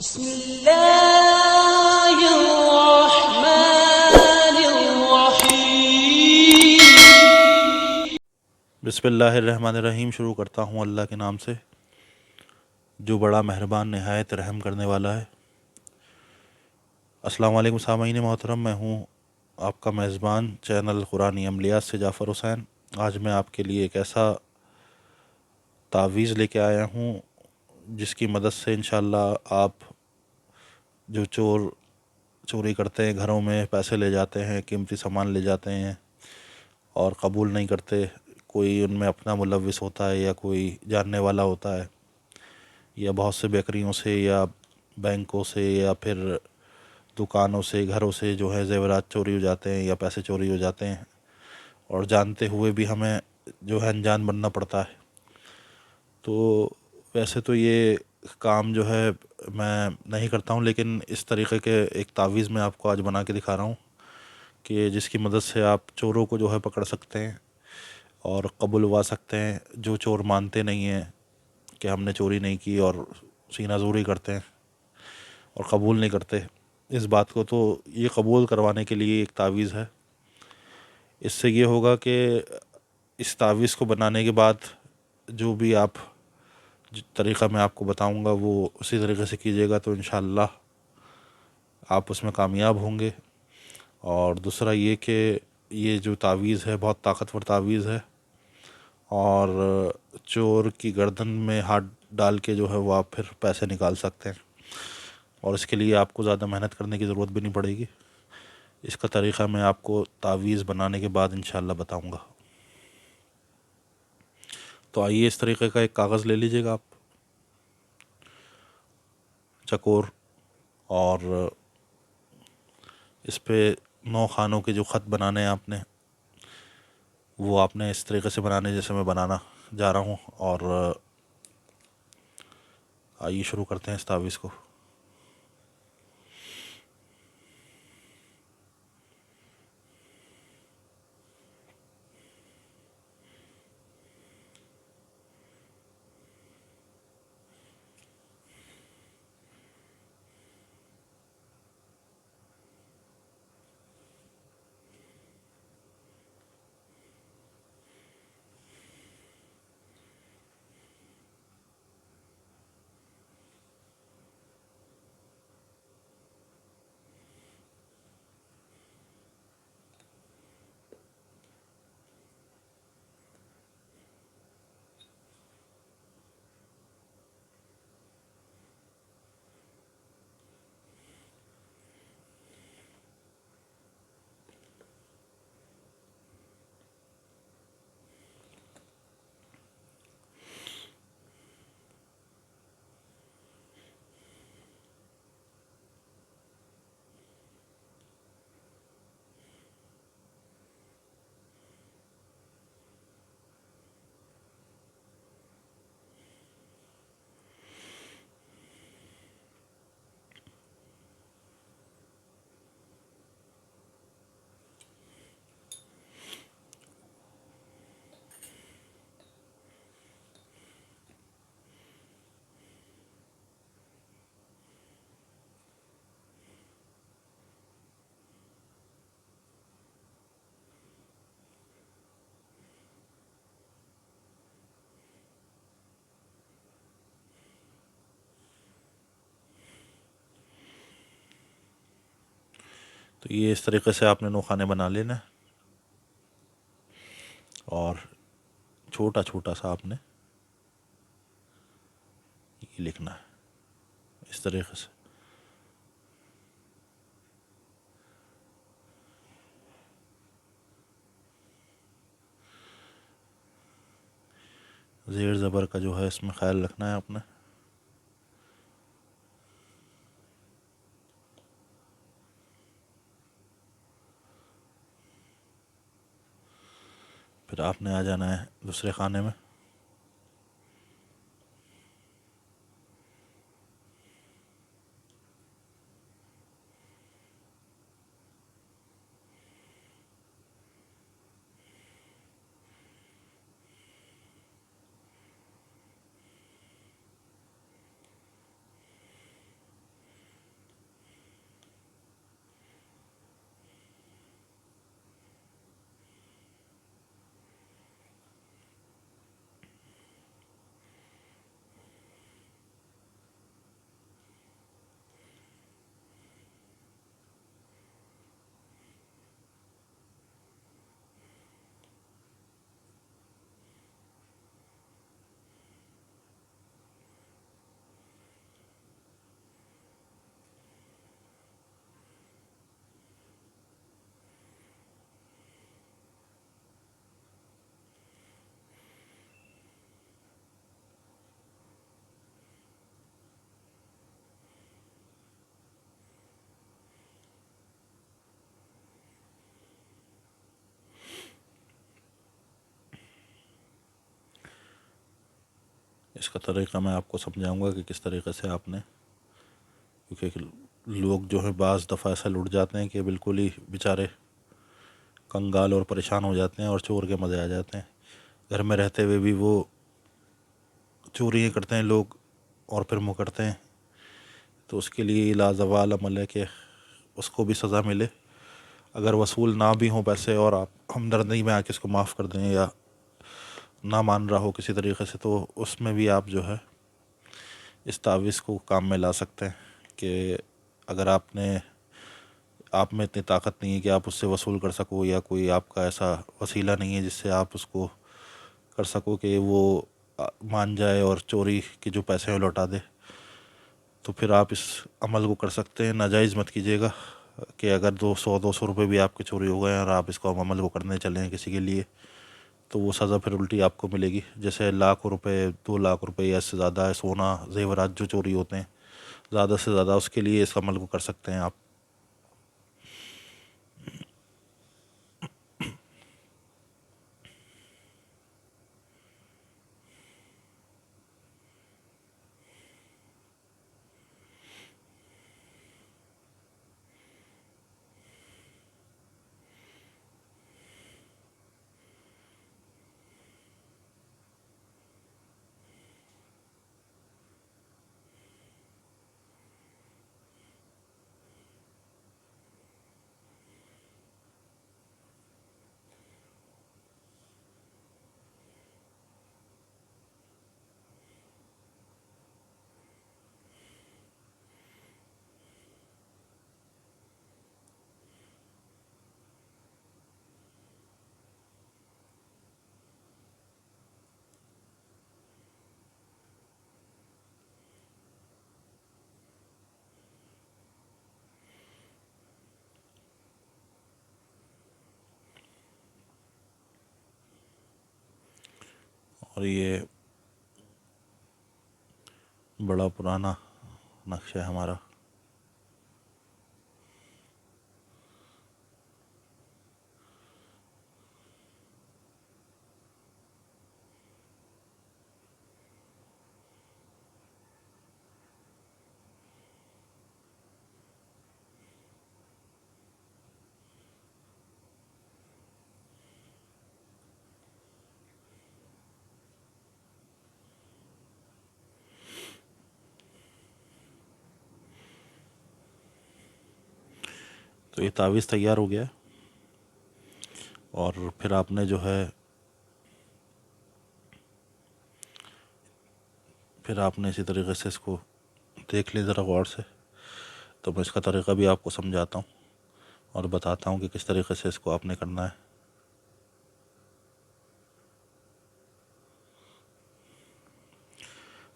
بسم الله الرحمن الرحيم. بسم اللہ الرحمن الرحیم. شروع کرتا ہوں اللہ کے نام سے جو بڑا مہربان نہایت رحم کرنے والا ہے. السلام علیکم سامعین محترم، میں ہوں آپ کا میزبان چینل قرآنی عملیات سے جعفر حسین. آج میں آپ کے لیے ایک ایسا تعویذ لے کے آیا ہوں جس کی مدد سے انشاءاللہ آپ جو چوری کرتے ہیں، گھروں میں پیسے لے جاتے ہیں، قیمتی سامان لے جاتے ہیں اور قبول نہیں کرتے، کوئی ان میں اپنا ملوث ہوتا ہے یا کوئی جاننے والا ہوتا ہے، یا بہت سے بیکریوں سے یا بینکوں سے یا پھر دکانوں سے، گھروں سے جو ہے زیورات چوری ہو جاتے ہیں یا پیسے چوری ہو جاتے ہیں، اور جانتے ہوئے بھی ہمیں جو ہے انجان بننا پڑتا ہے. تو ویسے تو یہ کام جو ہے میں نہیں کرتا ہوں، لیکن اس طریقے کے ایک تعویذ میں آپ کو آج بنا کے دکھا رہا ہوں کہ جس کی مدد سے آپ چوروں کو جو ہے پکڑ سکتے ہیں اور قبولوا سکتے ہیں. جو چور مانتے نہیں ہیں کہ ہم نے چوری نہیں کی اور سینہ زوری کرتے ہیں اور قبول نہیں کرتے اس بات کو، تو یہ قبول کروانے کے لیے ایک تعویذ ہے. اس سے یہ ہوگا کہ اس تعویذ کو بنانے کے بعد جو بھی آپ طریقہ میں آپ کو بتاؤں گا وہ اسی طریقے سے کیجیے گا تو انشاءاللہ آپ اس میں کامیاب ہوں گے. اور دوسرا یہ کہ یہ جو تعویذ ہے بہت طاقتور تعویذ ہے، اور چور کی گردن میں ہاتھ ڈال کے جو ہے وہ آپ پھر پیسے نکال سکتے ہیں، اور اس کے لیے آپ کو زیادہ محنت کرنے کی ضرورت بھی نہیں پڑے گی. اس کا طریقہ میں آپ کو تعویذ بنانے کے بعد انشاءاللہ بتاؤں گا. تو آئیے اس طریقے کا ایک کاغذ لے لیجیے گا آپ چکور، اور اس پہ 9 خانوں کے جو خط بنانے ہیں آپ نے، وہ آپ نے اس طریقے سے بنانے جیسے میں بنانا جا رہا ہوں. اور آئیے شروع کرتے ہیں اس تعویذ کو. تو یہ اس طریقے سے آپ نے 9 خانے بنا لینا ہے، اور چھوٹا چھوٹا سا آپ نے یہ لکھنا ہے اس طریقے سے. زیر زبر کا جو ہے اس میں خیال رکھنا ہے آپ نے. پھر آپ نے آ جانا ہے دوسرے خانے میں. اس کا طریقہ میں آپ کو سمجھاؤں گا کہ کس طریقے سے آپ نے، کیونکہ لوگ جو ہے بعض دفعہ ایسا لٹ جاتے ہیں کہ بالکل ہی بیچارے کنگال اور پریشان ہو جاتے ہیں اور چور کے مزے آ جاتے ہیں. گھر میں رہتے ہوئے بھی وہ چوریاں کرتے ہیں لوگ اور پھر مکرتے ہیں. تو اس کے لیے لازوال عمل ہے کہ اس کو بھی سزا ملے. اگر وصول نہ بھی ہوں پیسے اور آپ ہمدردی میں آ کے اس کو معاف کر دیں یا نہ مان رہا ہو کسی طریقے سے، تو اس میں بھی آپ جو ہے اس تعویذ کو کام میں لا سکتے ہیں کہ اگر آپ میں اتنی طاقت نہیں ہے کہ آپ اس سے وصول کر سکو، یا کوئی آپ کا ایسا وسیلہ نہیں ہے جس سے آپ اس کو کر سکو کہ وہ مان جائے اور چوری کے جو پیسے ہیں لوٹا دے، تو پھر آپ اس عمل کو کر سکتے ہیں. ناجائز مت کیجیے گا کہ اگر 200 روپے بھی آپ کے چوری ہو گئے اور آپ اس کو عمل کو کرنے چلے ہیں کسی کے لیے، تو وہ سزا پھر الٹی آپ کو ملے گی. جیسے لاکھ روپے، 2 لاکھ روپے یا اس سے زیادہ سونا زیورات جو چوری ہوتے ہیں زیادہ سے زیادہ، اس کے لیے اس عمل کو کر سکتے ہیں آپ. اور یہ بڑا پرانا نقشہ ہے ہمارا. تو یہ تعویذ تیار ہو گیا، اور پھر آپ نے جو ہے پھر آپ نے اسی طریقے سے اس کو دیکھ لی ذرا غور سے. تو میں اس کا طریقہ بھی آپ کو سمجھاتا ہوں اور بتاتا ہوں کہ کس طریقے سے اس کو آپ نے کرنا ہے.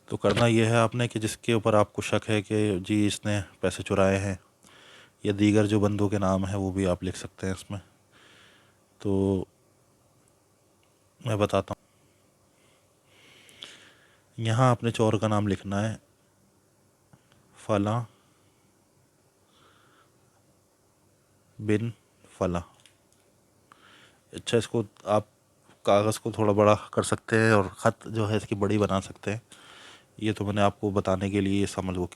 تو کرنا یہ ہے آپ نے کہ جس کے اوپر آپ کو شک ہے کہ جی اس نے پیسے چرائے ہیں، یا دیگر جو بندوں کے نام ہیں وہ بھی آپ لکھ سکتے ہیں اس میں. تو میں بتاتا ہوں. یہاں اپنے چور کا نام لکھنا ہے، فلاں بن فلاں. اچھا، اس کو آپ کاغذ کو تھوڑا بڑا کر سکتے ہیں اور خط جو ہے اس کی بڑی بنا سکتے ہیں. یہ تو میں نے آپ کو بتانے کے لیے اس عمل کو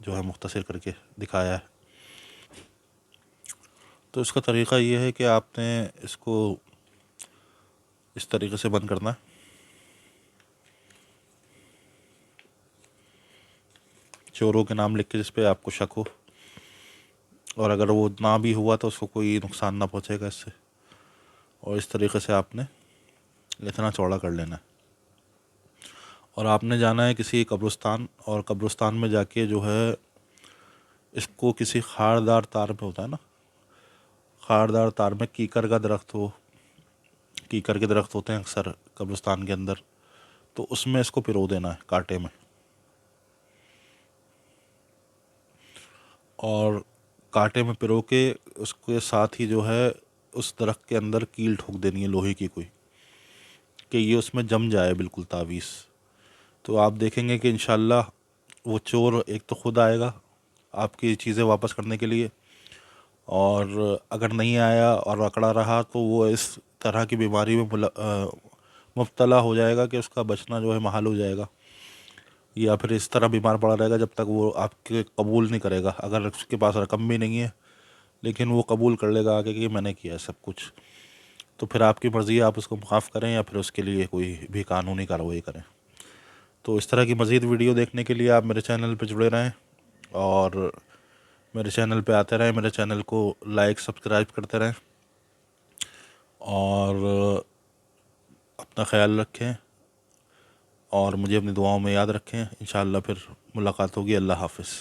جو ہے مختصر کر کے دکھایا ہے. تو اس کا طریقہ یہ ہے کہ آپ نے اس کو اس طریقے سے بند کرنا ہے. چوروں کے نام لکھ کے جس پہ آپ کو شک ہو، اور اگر وہ نہ بھی ہوا تو اس کو کوئی نقصان نہ پہنچے گا اس سے. اور اس طریقے سے آپ نے اتنا چوڑا کر لینا ہے. اور آپ نے جانا ہے کسی قبرستان، اور قبرستان میں جا کے جو ہے اس کو کسی خاردار تار میں ہوتا ہے نا، خاردار تار میں کیکر کا درخت ہو، کیکر کے درخت ہوتے ہیں اکثر قبرستان کے اندر، تو اس میں اس کو پرو دینا ہے کانٹے میں. اور کانٹے میں پرو کے اس کے ساتھ ہی جو ہے اس درخت کے اندر کیل ٹھوک دینی ہے لوہے کی کوئی، کہ یہ اس میں جم جائے بالکل تعویذ. تو آپ دیکھیں گے کہ انشاءاللہ وہ چور ایک تو خود آئے گا آپ کی چیزیں واپس کرنے کے لیے، اور اگر نہیں آیا اور اکڑا رہا تو وہ اس طرح کی بیماری میں مبتلا ہو جائے گا کہ اس کا بچنا جو ہے محال ہو جائے گا، یا پھر اس طرح بیمار پڑا رہے گا جب تک وہ آپ کے قبول نہیں کرے گا. اگر اس کے پاس رقم بھی نہیں ہے لیکن وہ قبول کر لے گا آگے کہ میں نے کیا ہے سب کچھ، تو پھر آپ کی مرضی ہے، آپ اس کو معاف کریں یا پھر اس کے لیے کوئی بھی قانونی کارروائی کریں. تو اس طرح کی مزید ویڈیو دیکھنے کے لیے آپ میرے چینل پہ جڑے رہیں اور میرے چینل پہ آتے رہیں، میرے چینل کو لائک سبسکرائب کرتے رہیں، اور اپنا خیال رکھیں اور مجھے اپنی دعاؤں میں یاد رکھیں. انشاءاللہ پھر ملاقات ہوگی. اللہ حافظ.